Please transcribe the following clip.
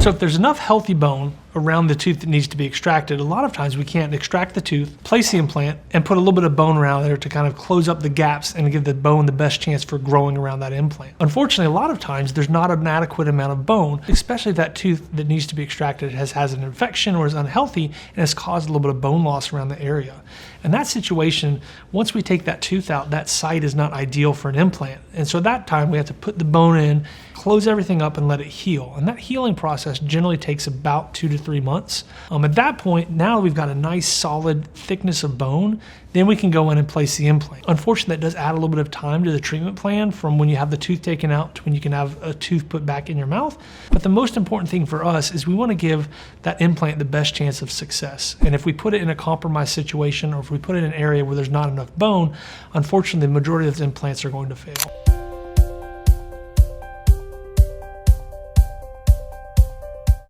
So if there's enough healthy bone around the tooth that needs to be extracted, a lot of times we can't extract the tooth, place the implant, and put a little bit of bone around there to kind of close up the gaps and give the bone the best chance for growing around that implant. Unfortunately, a lot of times there's not an adequate amount of bone, especially if that tooth that needs to be extracted has an infection or is unhealthy and has caused a little bit of bone loss around the area. In that situation, once we take that tooth out, that site is not ideal for an implant. And so at that time, we have to put the bone in, close everything up, and let it heal. And that healing process generally takes about 2 to 3 months. At that point, now we've got a nice solid thickness of bone, then we can go in and place the implant. Unfortunately, that does add a little bit of time to the treatment plan from when you have the tooth taken out to when you can have a tooth put back in your mouth. But the most important thing for us is we want to give that implant the best chance of success. And if we put it in a compromised situation, or if we put it in an area where there's not enough bone, unfortunately, the majority of those implants are going to fail.